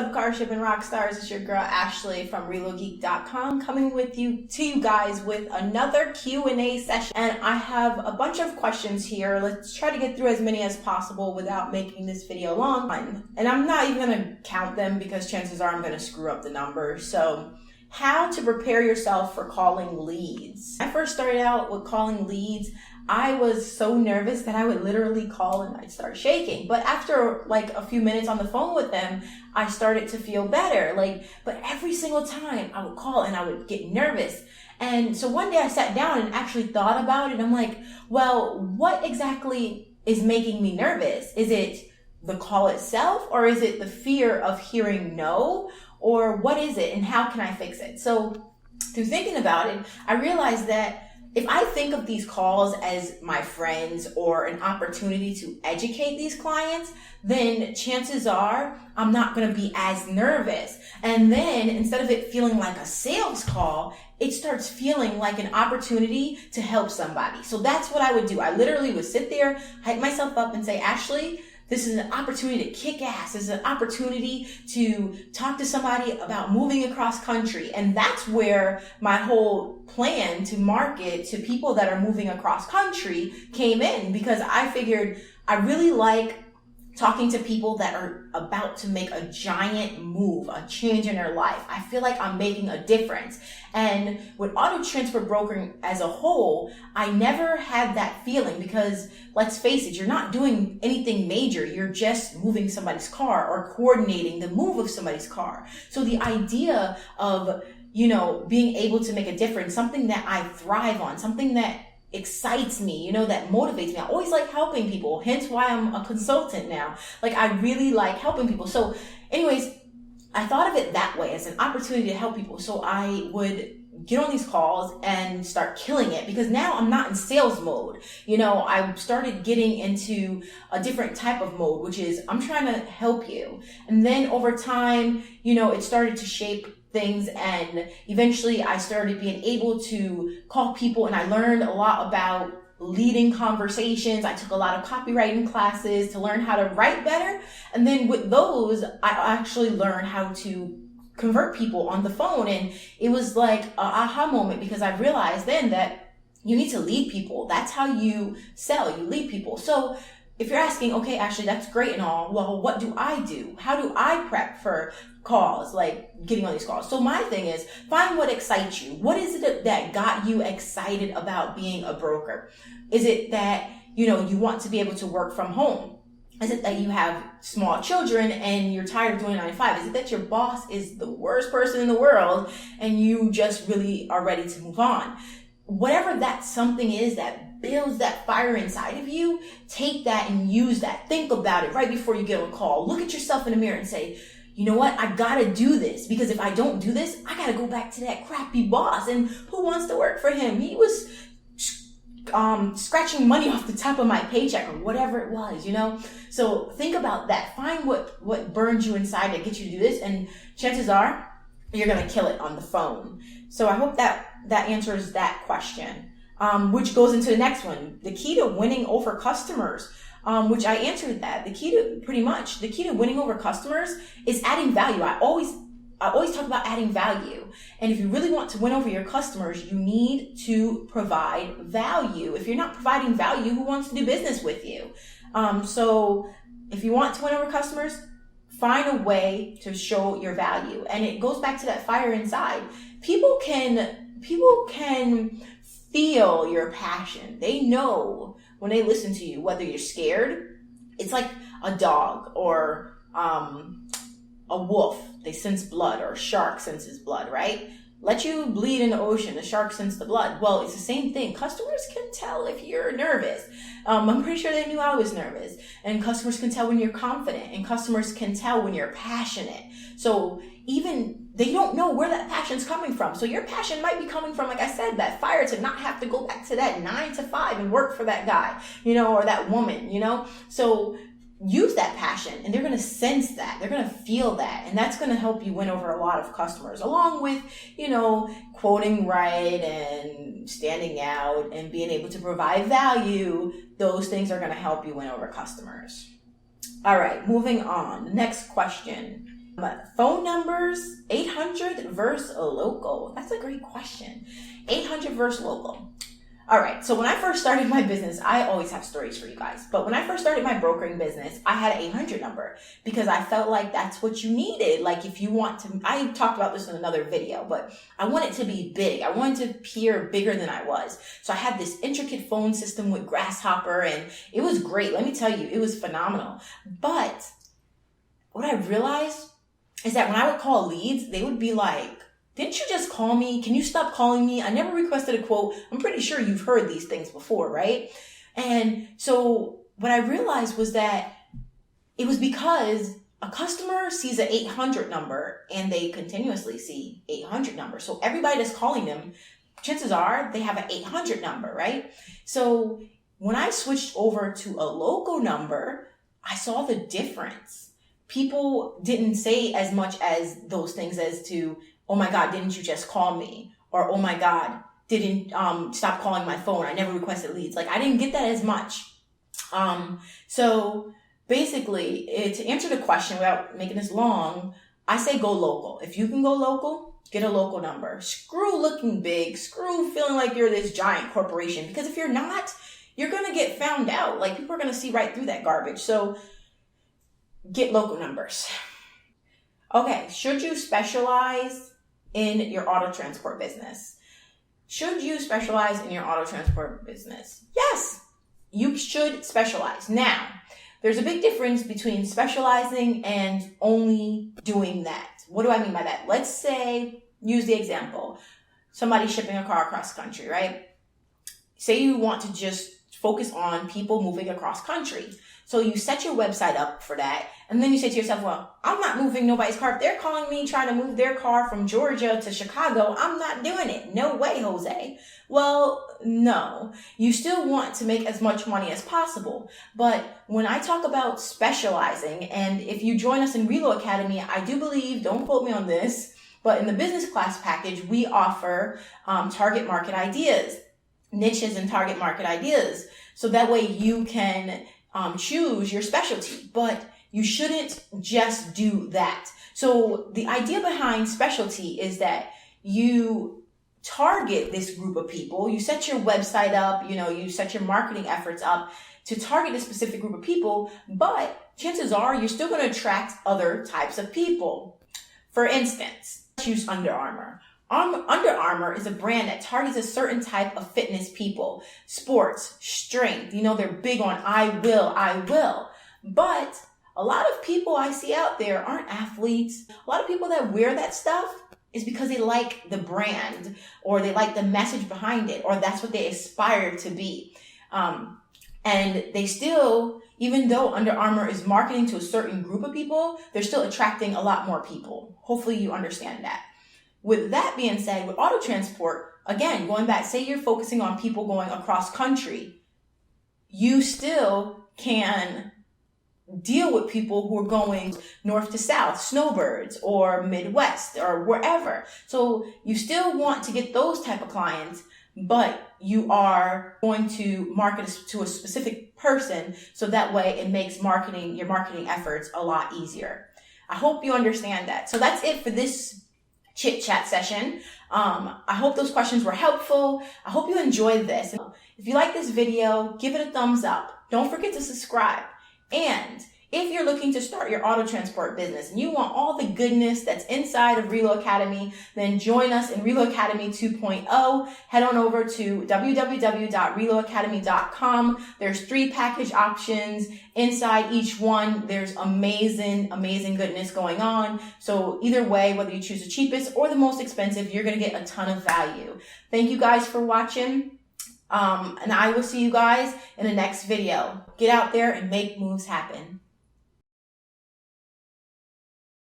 up, car shipping rock stars? It's your girl Ashley from ReloGeek.com coming to you guys with another Q&A session. And I have a bunch of questions here. Let's try to get through as many as possible without making this video long. And I'm not even going to count them because chances are I'm going to screw up the numbers. So, how to prepare yourself for calling leads. When I first started out with calling leads, I was so nervous that I would literally call and I'd start shaking. But after like a few minutes on the phone with them, I started to feel better. But every single time I would call and I would get nervous. And so one day I sat down and actually thought about it. I'm like, well, what exactly is making me nervous? Is it the call itself, or is it the fear of hearing no? Or what is it and how can I fix it? So through thinking about it, I realized that if I think of these calls as my friends or an opportunity to educate these clients, then chances are I'm not going to be as nervous. And then instead of it feeling like a sales call, it starts feeling like an opportunity to help somebody. So that's what I would do. I literally would sit there, hype myself up and say, Ashley, this is an opportunity to kick ass. This is an opportunity to talk to somebody about moving across country. And that's where my whole plan to market to people that are moving across country came in, because I figured I really like talking to people that are about to make a giant move, a change in their life. I feel like I'm making a difference. And with auto transfer brokering as a whole, I never had that feeling because let's face it, you're not doing anything major. You're just moving somebody's car or coordinating the move of somebody's car. So the idea of, being able to make a difference, something that I thrive on, something that excites me, that motivates me. I always like helping people, hence why I'm a consultant now. I really like helping people. So anyways, I thought of it that way, as an opportunity to help people. So I would get on these calls and start killing it, because now I'm not in sales mode. I started getting into a different type of mode, which is I'm trying to help you. And then over time, it started to shape things, and eventually I started being able to call people, and I learned a lot about leading conversations. I took a lot of copywriting classes to learn how to write better, and then with those I actually learned how to convert people on the phone. And it was like an aha moment, because I realized then that you need to lead people. That's how you sell. You lead people. So if you're asking, okay, Ashley, that's great and all, well, what do I do? How do I prep for calls, getting on these calls? So my thing is, find what excites you. What is it that got you excited about being a broker? Is it that, you want to be able to work from home? Is it that you have small children and you're tired of doing 9 to 5? Is it that your boss is the worst person in the world and you just really are ready to move on? Whatever that something is that builds that fire inside of you, take that and use that. Think about it right before you get on a call. Look at yourself in the mirror and say, you know what? I gotta do this, because if I don't do this, I gotta go back to that crappy boss. And who wants to work for him? He was scratching money off the top of my paycheck or whatever it was, So think about that. Find what burns you inside that gets you to do this, and chances are you're gonna kill it on the phone. So I hope that answers that question, which goes into the next one. The key to winning over customers, which I answered that. The key to winning over customers is adding value. I always talk about adding value. And if you really want to win over your customers, you need to provide value. If you're not providing value, who wants to do business with you? So if you want to win over customers, find a way to show your value. And it goes back to that fire inside. People can feel your passion. They know when they listen to you, whether you're scared. It's like a dog or a wolf. They sense blood, or a shark senses blood, right? Let you bleed in the ocean. The shark senses the blood. Well, it's the same thing. Customers can tell if you're nervous. I'm pretty sure they knew I was nervous. And customers can tell when you're confident. And customers can tell when you're passionate. So even they don't know where that passion's coming from. So your passion might be coming from, like I said, that fire to not have to go back to that 9 to 5 and work for that guy, or that woman, So use that passion, and they're going to sense that. They're going to feel that. And that's going to help you win over a lot of customers, along with, quoting right and standing out and being able to provide value. Those things are going to help you win over customers. All right, moving on. The next question. Phone numbers, 800 versus local. That's a great question. 800 versus local. All right, so when I first started my business, I always have stories for you guys, but when I first started my brokering business, I had an 800 number because I felt like that's what you needed. Like if you want to, I talked about this in another video, but I want it to be big. I wanted to appear bigger than I was. So I had this intricate phone system with Grasshopper and it was great. Let me tell you, it was phenomenal. But what I realized is that when I would call leads, they would be like, didn't you just call me? Can you stop calling me? I never requested a quote. I'm pretty sure you've heard these things before, right? And so what I realized was that it was because a customer sees an 800 number and they continuously see 800 numbers. So everybody that's calling them, chances are they have an 800 number, right? So when I switched over to a local number, I saw the difference. People didn't say as much as those things as to, oh my God, didn't you just call me? Or, oh my God, didn't stop calling my phone. I never requested leads. Like I didn't get that as much. So basically to answer the question without making this long, I say go local. If you can go local, get a local number. Screw looking big, screw feeling like you're this giant corporation. Because if you're not, you're going to get found out. Like people are going to see right through that garbage. So get local numbers. Okay, should you specialize in your auto transport business? Should you specialize in your auto transport business? Yes, you should specialize. Now, there's a big difference between specializing and only doing that. What do I mean by that? Let's say, use the example, somebody shipping a car across country, right? Say you want to just focus on people moving across country. So you set your website up for that. And then you say to yourself, well, I'm not moving nobody's car. If they're calling me trying to move their car from Georgia to Chicago, I'm not doing it. No way, Jose. Well, no. You still want to make as much money as possible. But when I talk about specializing, and if you join us in Relo Academy, I do believe, don't quote me on this, but in the business class package, we offer target market ideas, niches and target market ideas. So that way you can choose your specialty, but you shouldn't just do that. So the idea behind specialty is that you target this group of people. You set your website up, you set your marketing efforts up to target a specific group of people, but chances are you're still going to attract other types of people. For instance, choose Under Armour. Under Armour is a brand that targets a certain type of fitness people, sports, strength. They're big on I will. But a lot of people I see out there aren't athletes. A lot of people that wear that stuff is because they like the brand or they like the message behind it, or that's what they aspire to be. And they still, even though Under Armour is marketing to a certain group of people, they're still attracting a lot more people. Hopefully you understand that. With that being said, with auto transport, again, going back, say you're focusing on people going across country, you still can deal with people who are going north to south, snowbirds or Midwest or wherever. So you still want to get those type of clients, but you are going to market to a specific person. So that way it makes your marketing efforts a lot easier. I hope you understand that. So that's it for this chit chat session. I hope those questions were helpful. I hope you enjoyed this. If you like this video, give it a thumbs up. Don't forget to subscribe. And if you're looking to start your auto transport business and you want all the goodness that's inside of Relo Academy, then join us in Relo Academy 2.0. Head on over to www.reloacademy.com. There's 3 package options. Inside each one, there's amazing goodness going on. So either way, whether you choose the cheapest or the most expensive, you're going to get a ton of value. Thank you guys for watching. And I will see you guys in the next video. Get out there and make moves happen.